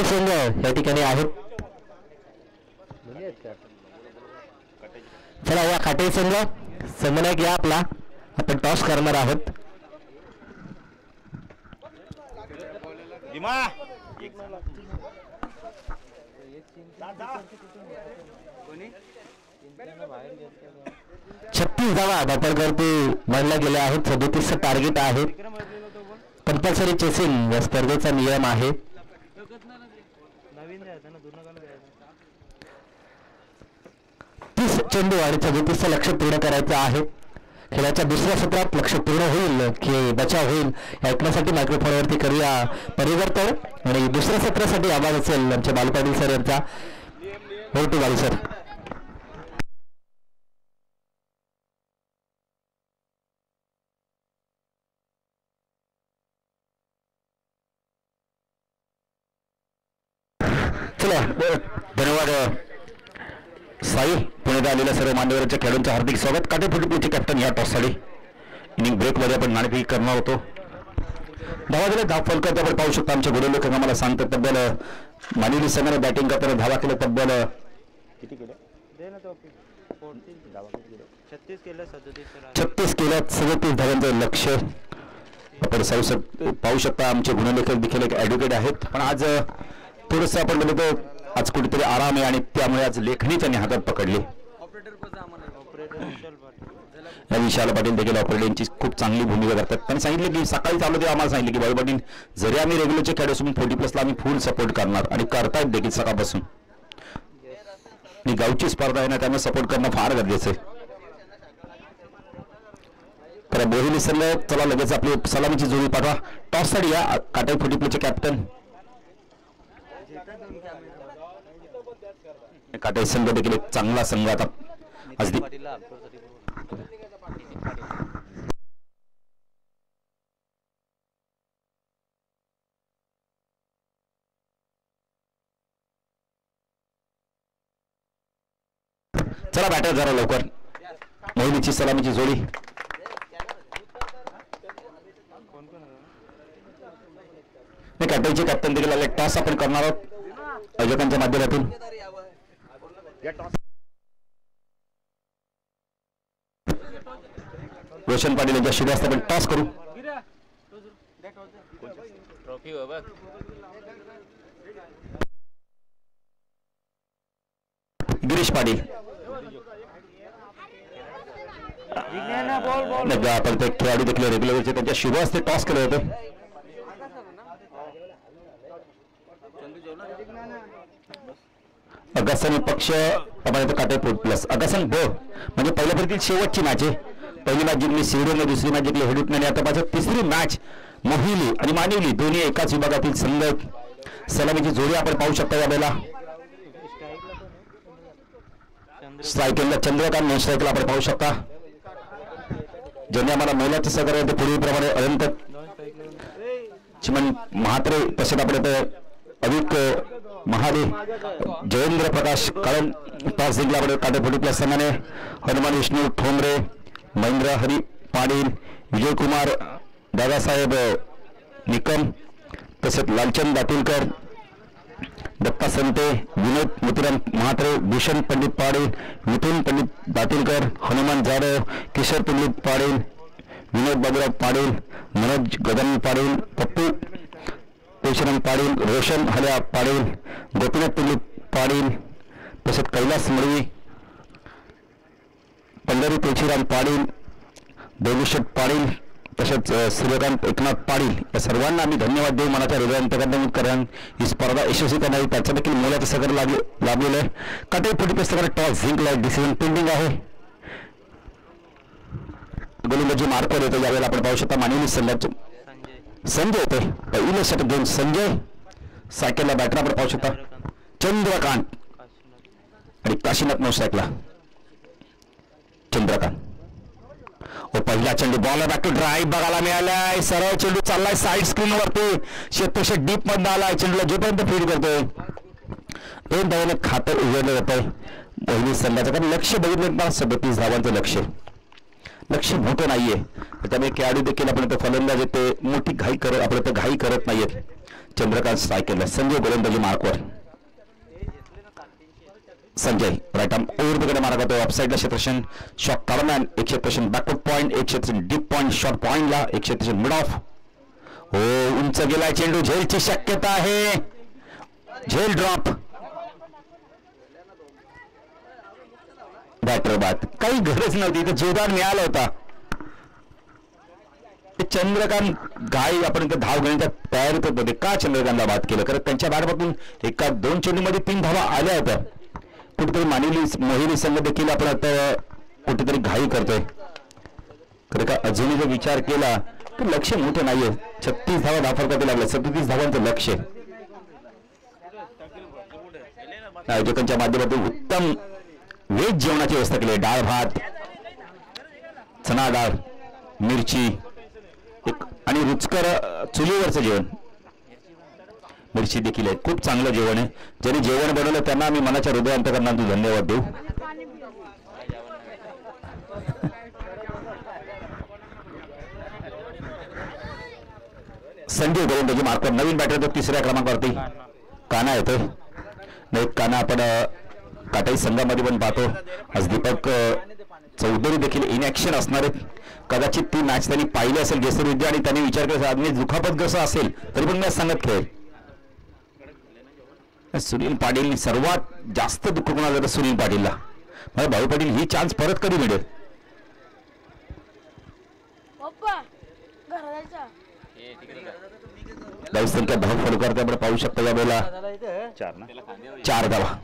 संघ या ठिकाणी आहेत. चला या काटे संघ संगणक या आपला. आपण टॉस करणार आहोत. छत्तीस धावा धापडकरती मांडल्या गेल्या आहेत. 37 टार्गेट आहे. कंपल्सरी चेसिंग या स्पर्धेचा नियम आहे. 30 चेंडू आणि 37 लक्ष पूर्ण करायचं आहे. खेळाच्या दुसऱ्या सत्रात लक्ष पूर्ण होईल की बचाव होईल ऐकण्यासाठी मायक्रोफोनवरती करूया परिवर्तन. आणि दुसऱ्या सत्रासाठी आवाज असेल आमच्या बालू पाटील सर यांचा. हो टू बालू सर. चला धन्यवाद साई. पुण्यात आलेल्या सर्व मान्यवरांच्या खेळाडूंचं हार्दिक स्वागत. काटेफुटीचे कॅप्टन या टॉससाठी. इनिंग ब्रेकमध्ये आपण नाणेफेक करणार होतो. धावा दिल्या. धाव फलकात आपण पाहू शकता. आमच्या गुरु लेखक आम्हाला सांगतात तब्बल मानिवली संघाने बॅटिंग करताना धावा केल्या तब्बल किती केल्या? 36 केल्या. 37 धावांचं लक्ष आपण पाहू शकता. आमचे गुणलेखक देखील एक ॲडव्होकेट आहेत, पण आज थोडंसं आपण बोलतो आज कुठेतरी आराम आहे आणि त्यामुळे आज लेखणी त्यांनी हातात पकडली. विशाल पाटील देखील ऑपरेटरची खूप चांगली भूमिका करतात. त्यांनी सांगितलं की सकाळी चालू ते आम्हाला सांगितलं की बाळू पाटील जरी आम्ही रेग्युलरचे खेळ असून 40+ आम्ही फुल सपोर्ट करणार आणि करतायत देखील सकाळपासून. आणि गावची स्पर्धा आहे ना, त्यामुळे सपोर्ट करणं फार गरजेचं आहे. तर बोहिली संघ चला लगेच आपली सलामीची जोडी पाठवा. टॉससाठी या काटाई 40+चे कॅप्टन काटाई संघ देखील एक चांगला संघ आता आज चला बॅटर जरा लवकर. मोहिनीची सलामीची जोडी. काटाईचे कॅप्टन देखील आले. टॉस आपण करणार आहोत आयोजकांच्या माध्यमातून. रोशन पाटील यांच्या शिवास्त आपण टॉस करू. गिरीश पाटील आपण ते खेळाडू देखील रेग्युलरचे त्यांच्या शिवास्ते टॉस केले होते. अगासन पक्ष काटे 40+. अगासन ब म्हणजे पहिल्या फेरीतील शेवटची मॅच आहे. पहिली मॅच जिंकली सिडोने, दुसरी मॅच जिंकली हेडुटने. आता पाहिजे तिसरी मॅच मोहिली आणि मानिवली दोन्ही एकाच विभागातील संघ. सलामीची जोडी आपण पाहू शकता. यावेळेला स्ट्रायकरला चंद्रकांत, नॉन स्ट्रायकरला आपण पाहू शकता. ज्यांनी आम्हाला महिलाचे सहकार्य होते पूर्वीप्रमाणे अनंत चिमन महात्रे, तसेच आपले अधिक महादे, जयेंद्र प्रकाश कळण टॉस जिंकला आपण काटे 40+ संघाने. हनुमान विष्णू ठोंबरे, महेंद्र हरी पाटील, विजयकुमार, दादासाहेब निकम, तसेच लालचंद दातुलकर, दत्ता संते, विनोद मोतीराम म्हात्रे, भूषण पंडित पाटील, मिथुन पंडित दातीलकर, हनुमान जाधव, किशोर पंडित पाटील, विनोद बाबूराव पाटील, मनोज गगन पाटील, पप्पू पेशराम पाटील, रोशन हल्या पाटील, गोपीनाथ पंडित पाटील, तसेच कैलास मळवी, पंढरी तुळशीराम पाटील, देवीशेठ पाटील, तसेच सूर्यकांत एकनाथ पाटील या सर्वांना आम्ही धन्यवाद देऊ. मनाच्या हृदयांतर्गत कारण ही स्पर्धा यशस्वी करणारी त्याचं देखील मोलाचं सहकार्य लाभलेलं आहे. काटे फुटी सहकार्य टॉस जिंकलाय. डिसिजन पेंडिंग आहे. गोलंदाजी मार्कवर येतो. यावेळेला आपण पाहू शकता मानवी संघाचे संजय होते. पहिलं षटक घेऊन संजय, सायकलला बॅटर आपण पाहू शकता चंद्रकांत आणि काशीनाथ नौसायकला चंद्रकांत. पहिला चेंडू बॉल बॅक टू ड्राईव्ह बघायला मिळालाय. सरळ चेंडू चाललाय साईड स्क्रीन वरती. क्षेत्रक्ष डीप मध्ये आलाय. चेंडूला जोपर्यंत फीड करतोय 2 धावांनी खातं उघडलं जातंय मोहिनी संघाचं. कारण लक्ष बघितलं 37 धावांचं लक्ष मोठं नाहीये. त्यामुळे खेळाडू देखील आपण फलंदाज येते मोठी घाई करत आपण तर घाई करत नाहीयेत. चंद्रकांत स्ट्रायकरला, संजय गोलंदाजी मार्कवर. संजय राईट आर्म ओव्हरकडे मारा करतो. ऑफसाईडला क्षेत्रक्षण शॉट काढणार. एक क्षेत्रक्षण बॅकवर्ड पॉईंट, एक क्षेत्रक्षण डीप पॉईंट शॉट पॉईंटला, एक क्षेत्रक्षण मिड ऑफ. हो उंच गेलाय चेंडू. झेलची शक्यता आहे. झेल ड्रॉप. बॅटर बाद. काही गरज नव्हती. इथं जोरदार मिळाला होता. चंद्रकांत घाई आपण धाव घेण्याच्या तयारीत होते. का चंद्रकांतला बाद केलं? कारण त्यांच्या बॅटमधून एका 2 चेंडूमध्ये 3 धावा आल्या होत्या. कुठेतरी मोहिनी संघ देखील आपण आता कुठेतरी घाई करतोय. खरं का अजूनही जर विचार केला तर लक्ष मोठं नाहीये. 36 धावा धाफरकावे लागले. 37 धावांचं लक्ष. आयोजकांच्या माध्यमातून उत्तम वेज जेवणाची व्यवस्था केली. डाळ भात, चणा डाळ, मिरची आणि रुचकर चुलीवरचं जेवण. मिरची देखील आहे. खूप चांगलं जेवण आहे. ज्यांनी जेवण बनवलं त्यांना आम्ही मनाच्या हृदयांतर्गत धन्यवाद देऊ. संजय गोलंदाजी मार्कवर. नवीन बॅटर तो 3ऱ्या क्रमांकावरती काना येतोय. नाही काना आपण काटाई संघामध्ये पण पाहतो. आज दीपक चौधरी देखील इन ऍक्शन असणार आहेत. कदाचित ती मॅच त्यांनी पाहिली असेल गेसर विद्या आणि त्यांनी विचार केला आदमी दुखापतग्रस्त असेल तरी पण मी सांगत खेळ. सुनील पाटील सर्वात जास्त दुःख कोणाला जातं? सुनील पाटीलला. मला भाऊ पाटील ही चान्स परत कधी मिळेल? संख्या धाव फॉलो करते आपण पाहू शकता. या वेळेला 4 धावा.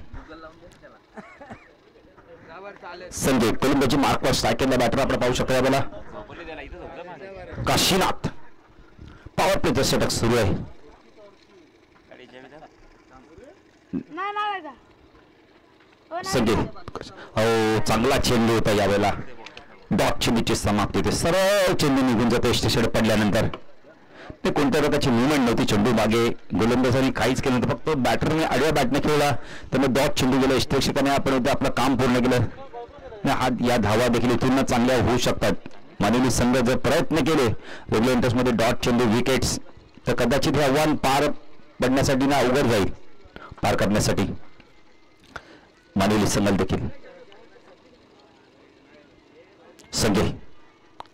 संजय गोलंदाजी मार्कवर स्ट्रायकरला बॅटर आपण पाहू शकता. या वेळेला काशीनाथ पॉवर प्लेचं षटक सुरू आहे. संजय हो चांगला चेंडू होता. यावेळेला डॉट चेंडूची समाप्ती होते. सरळ चेंडू निघून जातो स्टेशन पडल्यानंतर. ते कोणत्या प्रकारची मुवमेंट नव्हती. चेंडू मागे गोलंदाजांनी काहीच केलं नव्हतं. फक्त बॅटरने आडव्या बॅटने खेळला. त्यामुळे डॉट चेंडू गेला. प्रेक्षकाने आपण आपलं काम पूर्ण केलं. या धावा देखील इथून चांगल्या होऊ शकतात. मानवी संघ जर प्रयत्न केले रेग्युलर इंटरेस्टमध्ये डॉट चेंडू विकेट्स तर कदाचित हे आव्हान पार पडण्यासाठी ना अवघड जाईल. पार करण्यासाठी मानवी संघ देखील. संजय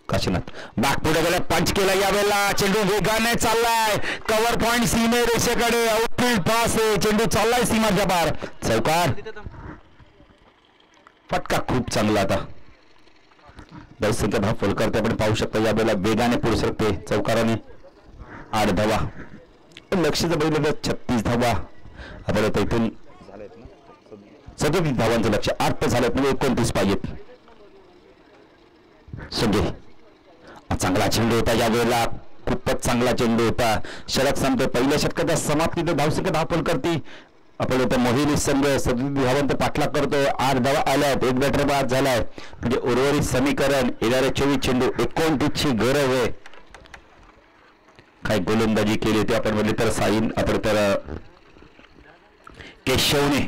काशीनाथ बॅक पुढे गेला. पंच केला. यावेळेला चेंडू वेगाने चाललाय. कव्हर पॉइंट सीमे रेषेकडे. आउटफील्ड पास आहे. चेंडू चाललाय सीमाच्या पार. चौकार. फटका खूप चांगला आता. दर्शक भाव फुल करते आपण पाहू शकता. यावेळेला वेगाने पुढे सरकते. चौकाराने 8 धावा. लक्षाचं बघितलं 36 धावा आपण आता इथून 37 धावांचं लक्ष. 8 तर झालेत म्हणजे 29 पाहिजेत. संजय चांगला चेंडू होता. यावेळेला खूपच चांगला चेंडू होता. षटक संपते. पहिल्या षटकाच्या समाप्तीत धावसंख्या धावफल करते आपण आता मोहिनी संघ 37 धावांचा पाठलाग करतोय. 8 धावा आल्यात. एक बॅटर बाद झालाय. म्हणजे उर्वरित समीकरण येणारे 24 चेंडू 29 ची गरज आहे. काय गोलंदाजी केली होती आपण म्हणले तर साईन आपण तर केशवने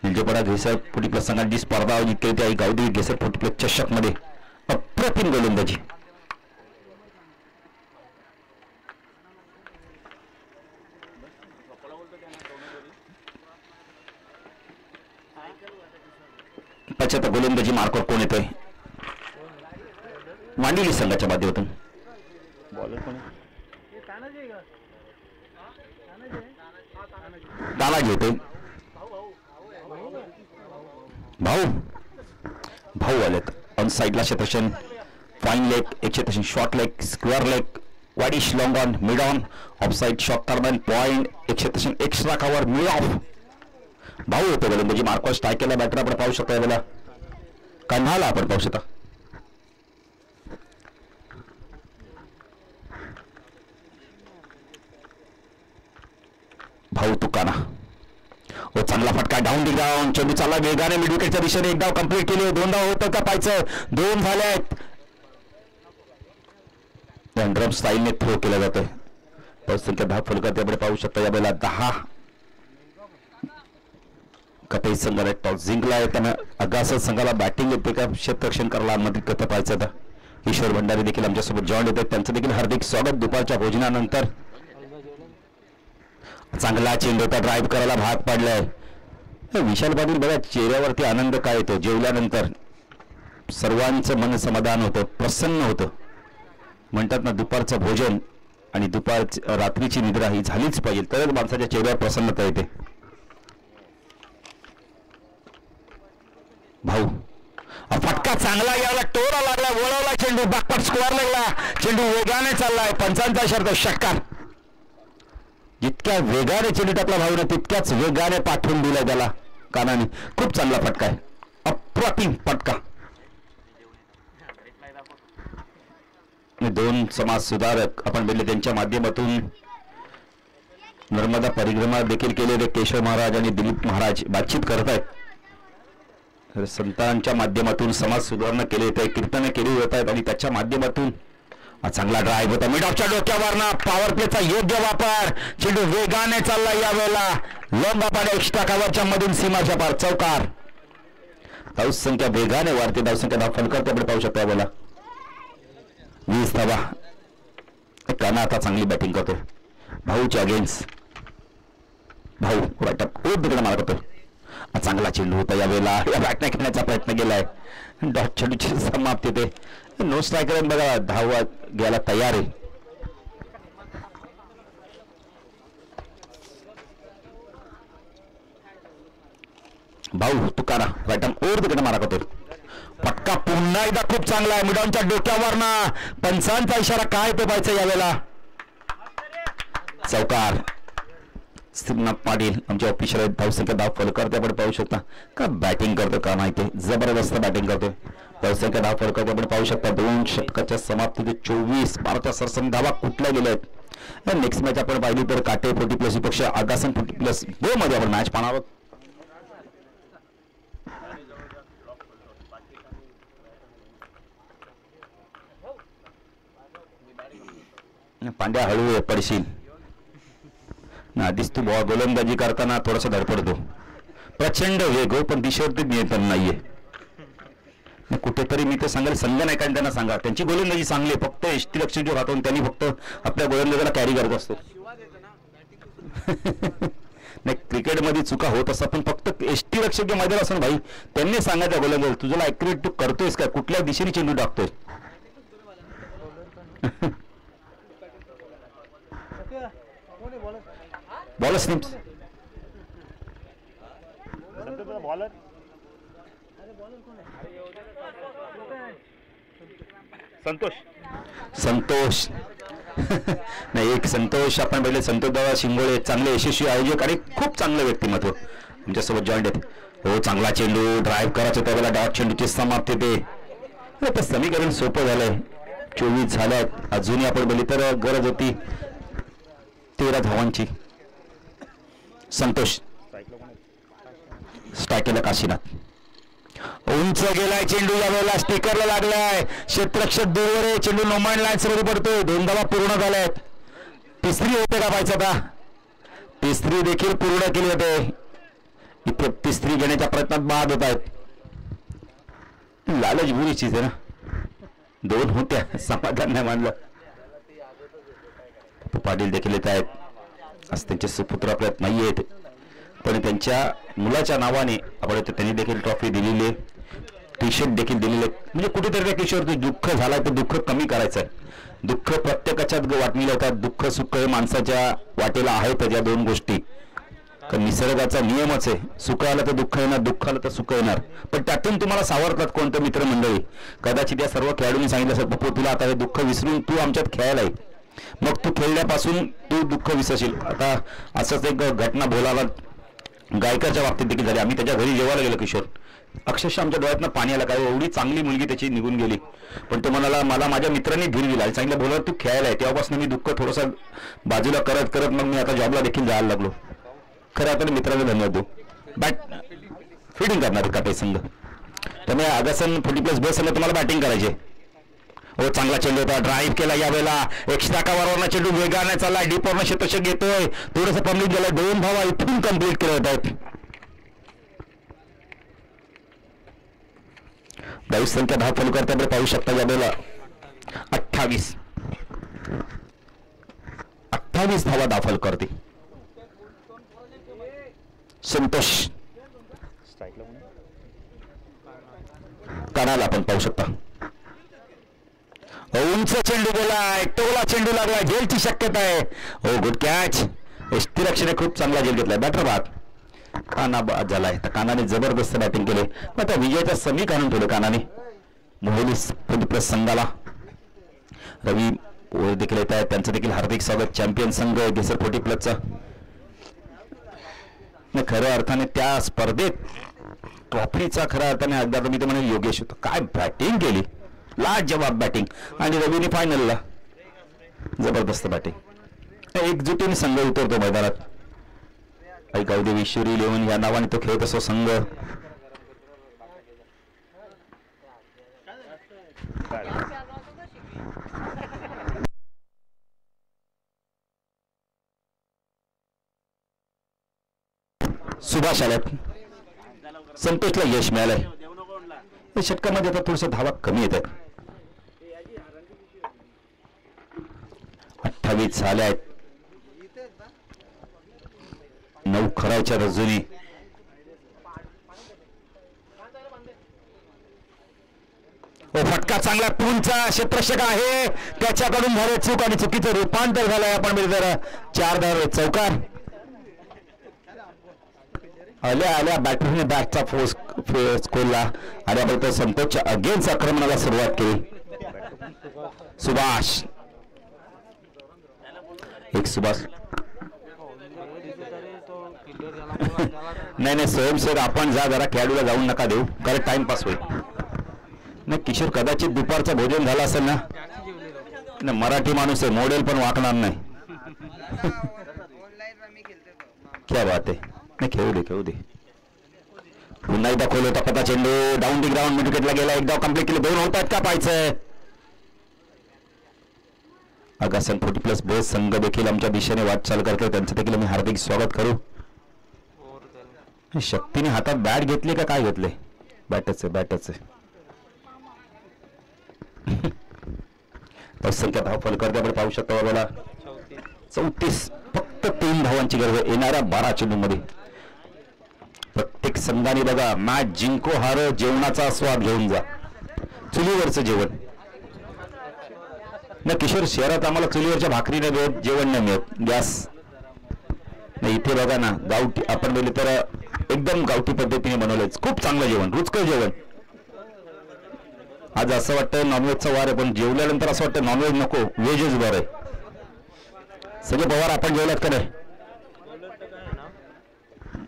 निलजोपडा घेसर फुटी प्रसंगात जी स्पर्धा आयोजित केली त्या गावदेवी घेसर फुटी चषक मध्ये अप्रतिम गोलंदाजी. बघायचं तर गोलंदाजी मार्कवर कोण येतोय मांडिवली संघाच्या माध्यमातून. बॉलर कोण तानाजी होते. भाऊ आलेत ऑन साइडला क्षेत्रक्षण फाईन लेग एक क्षेत्रक्षण short leg square leg widish long on mid on off side short टर्बन पॉइंट एक क्षेत्रक्षण एक्स्ट्रा कव्हर मिड ऑफ. भाऊ होतो गोलंदाजी मार्कवर स्ट्राईक केला बॅटर आपण पाहू शकतो यावेळेला कान्हाला आपण पाहू शकता. भाऊ तुकाना ओ चांगला फटका डाऊन दी ग्राउंड चेंडू चालला वेगाने मिड विकेटच्या दिशेने एक धाव कंप्लीट केली. 2 धाव होतं का पाहायचं 2 झालेत. ड्रम स्टाईलने थ्रो केला जातोय. संख्या 10 फलकात आपण पाहू शकता यावेळेला 10 कटई संघाला टॉस जिंकलाय. त्यानं अगासत संघाला बॅटिंग येते का क्षेत्ररक्षण करायला मदत करता पाहायचं आता ईश्वर भंडारी देखील आमच्यासोबत जॉईन होते त्यांचं देखील हार्दिक स्वागत. दुपारच्या भोजनानंतर चांगला चेंडूचा ड्राईव्ह करायला भाग पाडलाय. विशाल पाटील बघा चेहऱ्यावरती आनंद काय येतो जेवल्यानंतर सर्वांचं मन समाधान होतं प्रसन्न होतं. म्हणतात ना दुपारचं भोजन आणि रात्रीची निद्रा ही झालीच पाहिजे तरच माणसाच्या चेहऱ्यावर प्रसन्नता येते. भाऊ फटका चांगला याला टोरा लागला वळवला चेंडू बाकपट स्कोअर लागला चेंडू वेगाने चाललाय. पंचांचा शर्त षटकार. जितक्या वेगाने चेंडू टाकला भाऊने तितक्याच वेगाने पाठवून दिलाय त्याला कानाने. खूप चांगला फटका आहे अप्रतिम फटका. 2 समाज सुधारक आपण बोलले त्यांच्या माध्यमातून नर्मदा परिक्रमा देखील केलेले केशव महाराज आणि दिलीप महाराज बातचीत करत आहेत. संतांच्या माध्यमातून समाज सुधारणा केले ते कीर्तन केली जात आहेत आणि त्याच्या माध्यमातून चांगला ड्राईव्ह होता मिड ऑफच्या डोक्यावरना पॉवर प्लेचा योग्य वापर चेंडू वेगाने चालला यावेळेला लॉंग ऑफ एक्स्ट्रा कव्हरच्या मधून सीमाच्या पार चौकार. धावसंख्या वेगाने वाढते धावसंख्या 10 फलकात आपण पाहू शकतो यावेळेला 20 धावा. काना आता चांगली बॅटिंग करतोय भाऊच्या अगेन्स्ट. भाऊ राईटअप तिकडे मारा करतोय. चांगला चेंडू होता यावेळेला या बॅटने खेळण्याचा प्रयत्न केलाय. डॉट चेंडूची समाप्ती ते नो स्ट्रायकर बघा धावा घ्यायला तयार आहे. भाऊ तुकारा राईटअप तिकडे मारा करतोय. पक्का पुन्हा एकदा खूप चांगला आहे मिडॉनच्या डोक्यावर ना पंचांचा इशारा काय तो पाहायचा यावेळेला चौकार. श्रीनाथ पाटील आमचे ऑफिशियल धावसंख्या 10 फलकात आपण पाहू शकता का बॅटिंग करतो का माहिती जबरदस्त बॅटिंग करतोय. धावसंख्या 10 फलकात आपण पाहू शकता 2 षटकाच्या समाप्तीत 24 भारताच्या सरसम धावा कुठल्या गेल्या आहेत. नेक्स्ट मॅच आपण पाहिली तर काटे 40+ पेक्षा आगासन 40+ 2 मध्ये आपण मॅच पाहणार आहोत. पांड्या हळू पडशील ना आधीच तू गोलंदाजी करताना थोडासा धडपडतो प्रचंड वेग हो पण दिशेवरती नियंत्रण नाहीये. कुठेतरी मी तर सांगाल संघ नाही कारण त्यांना सांगा त्यांची गोलंदाजी चांगली फक्त एसटी लक्ष जो राहतो त्यांनी फक्त आपल्या गोलंदाजीला कॅरी करत असतो. नाही क्रिकेटमध्ये चुका होत असतात पण फक्त एसटी लक्ष जे मैदान असं भाई त्यांनी सांगायचं गोलंदाज तुझ्याला ऍक्युरेट तू करतोयस काय कुठल्या दिशेने चेंडू टाकतोय. बॉलर स्निप्स संतोष नाही एक संतोष आपण पहिले संतोषदादा शिंगोळे चांगले यशस्वी आयोजक आणि खूप चांगलं व्यक्तिमत्व आमच्यासोबत जॉईंट आहेत. हो चांगला चेंडू ड्राईव्ह करायचं त्यावेळेला डॉट चेंडूची समाप्ती ते समीकरण सोपं झालंय. 24 झाल्यात अजूनही आपण बोलली तर गरज होती 13 धावांची. संतोष स्ट्रायकरला काशीनाथ उंच गेलाय चेंडू यावेळेला स्टिकरला लागलाय क्षेत्ररक्षक दूरवर आहे चेंडू नोमॅन लाईन्स मध्ये पडतोय. 2 धावा पूर्ण झाल्यात. तिसरी होते का पाहायचं आता तिसरी देखील पूर्ण केली होते. इथे तिसरी घेण्याच्या प्रयत्नात बाद होत आहेत. लालच बुरी चीज आहे ना 2 होत्या समाधान नाही मानलं. पाटील देखील येत आहेत आज त्यांचे सुपुत्र आपल्यात नाही आहेत पण त्यांच्या मुलाच्या नावाने आपण त्यांनी देखील ट्रॉफी दिलेली आहे. टी शर्ट देखील दिलेले, म्हणजे कुठेतरी त्या किशोर दुःख झालाय तर दुःख कमी करायचं आहे. दुःख प्रत्येकाच्यात वाटलेलं होतात. दुःख सुख हे माणसाच्या वाटेला आहेत या दोन गोष्टी. कारण निसर्गाचा नियमच आहे, सुख आलं तर दुःख येणार, दुःख आलं तर सुख येणार. पण त्यातून तुम्हाला सावरतात कोणतं मित्रमंडळी. कदाचित या सर्व खेळाडूंनी सांगितलं असेल पप्पू तुला आता हे दुःख विसरून तू आमच्यात खेळायला आहे, मग तू खेळण्यापासून तू दुःख विसरशील. आता असंच एक घटना भोलाला गायकाच्या बाबतीत देखील झाली. आम्ही त्याच्या घरी जेवायला गेलो किशोर, अक्षरशः आमच्या डोळ्यातनं पाणी आलं. काय एवढी चांगली मुलगी त्याची निघून गेली. पण तो म्हणाला मला माझ्या मित्रांनी धीर दिला, सांगितलं बोला तू खेळायला आहे. तेव्हापासून मी दुःख थोडंसं बाजूला करत करत मग मी आता जॉबला देखील जायला लागलो. खरं आता मित्रांना धन्यवाद देऊ. बॅट फिल्डिंग करणार काटे संघ, त्यामुळे आगासन 40+ बस संघ तुम्हाला बॅटिंग करायचे. हो चांगला चेंडू होता, ड्राईव्ह केला यावेळेला. एक्स्ट्रा कव्हरवरनं चेंडू वेगाने चालला, डीपवरनं शतक घेतोय, थोडंसं पब्लिक गेलं. 2 धावा इथून कम्प्लीट केले होत आहेत. 22 संख्या धाव फॉलो करता पाहू शकता यावेळेला 28 धावा दाखल करते संतोष. कानाला आपण पाहू शकता उंच चेंडू गेलाय, टोला चेंडू लागला, जेलची शक्यता आहे. हो गुड कॅच. यष्टीरक्षणे खूप चांगला जेल घेतलाय. बॅटर बाद. काना बाद झालाय. तर कानाने जबरदस्त बॅटिंग केली. आता विजयाच्या समीकरण थोडं कानाने मोहली प्लस संघाला रवी देखील येत आहे, त्यांचं देखील हार्दिक स्वागत. चॅम्पियन संघ गेसर 40+चा खऱ्या अर्थाने त्या स्पर्धेत ट्रॉफीचा खऱ्या अर्थाने अगदा मी तर म्हणेल योगेश होतो. काय बॅटिंग केली, लाजवाब बॅटिंग. आणि रवीने फायनलला जबरदस्त बॅटिंग. एकजुटीने संघ उतरतो मैदानात. ऐकावदेवी ईश्वरी 11 या नावाने तो खेळत असो संघ. सुभाष आल्यात, संतोषला यश मिळालंय. या षटकामध्ये आता थोडस धावा कमी येत आहेत. 28 झाल्या आहेत. 9 खरायच्या रजुनी. फटका चांगला पूनचा क्षेत्ररक्षक आहे, त्याच्याकडून झाले चूक आणि चुकीचं रूपांतर झालंय. आपण जरा 4 धाव चौकार. आल्या बॅटरीने बॅटचा फोर्स खोलला आणि आपण तो संतोषच्या अगेन्स्ट आक्रमणाला सुरुवात केली. सुभाष एक सुभाष नाही स्वयंसेवक आपण जा, जरा खेळाडूला जाऊन नका देऊ, कारण टाइमपास होईल. नाही किशोर कदाचित दुपारचं भोजन झालं असेल ना. मराठी माणूस आहे, मॉडेल पण वाकणार नाही. क्या बात आहे. नाही खेळू दे. पुन्हा एकदा खोल होता पता चेंडू डाऊन दी ग्राउंड विकेटला गेला. एकदा कम्प्लीट केले. 2 होत आहेत का पाहायचंय. आगासन 40+ बस संघ देखील आमच्या दिशेने वाटचाल करतोय, त्यांचं देखील मी हार्दिक स्वागत करू. शक्तीने हातात बॅट घेतली का काय घेतले. बॅटच आहे. संख्या धाव फॉलो करते आपण पाहू शकतो बाबाला 34. फक्त 3 धावांची गरज आहे येणाऱ्या 12 चेंडूंमध्ये. प्रत्येक संघाने बघा मॅच जिंको हारो जेवणाचा स्वाद घेऊन जा. चुलीवरचं जेवण ना किशोर, शहरात आम्हाला चुलीवरच्या भाकरी नाही मिळत, जेवण नाही मिळत, गॅस नाही. इथे बघा ना गावठी आपण बोलले तर एकदम गावठी पद्धतीने बनवलंय. खूप चांगलं जेवण, रुचकर जेवण. आज असं वाटतं नॉनव्हेजचा वार आहे, पण जेवल्यानंतर असं वाटतं नॉनव्हेज नको, व्हेजच बरं आहे. सगळे पवार आपण जेवलात का नाही.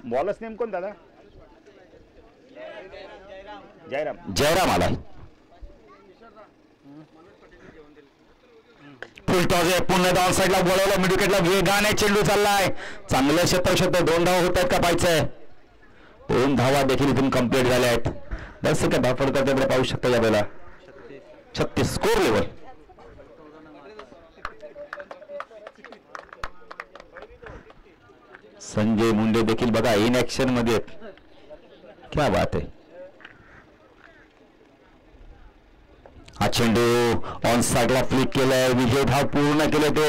बॉलच नेम कोण दादा. जयराम आला. फुलटॉस आहे, पुन्हा डाऊन साईडला बोलावलं, मिड विकेटला वेगाने चेंडू चाललाय. चांगलं क्षेत्र 2 धावा होत आहेत का पाहायचंय. 2 धावा देखील इथून कम्प्लीट झाल्या आहेत. 10 सेकंद धाव फॉलो करता पाहू शकता यावेळेला 36 स्कोर लेवल. संजय मुंडे देखील बघा इन ऍक्शन मध्ये. क्या बात आहे. हा चेंडू ऑन साईडला फ्लिक केलाय. विजय धाव पूर्ण केले ते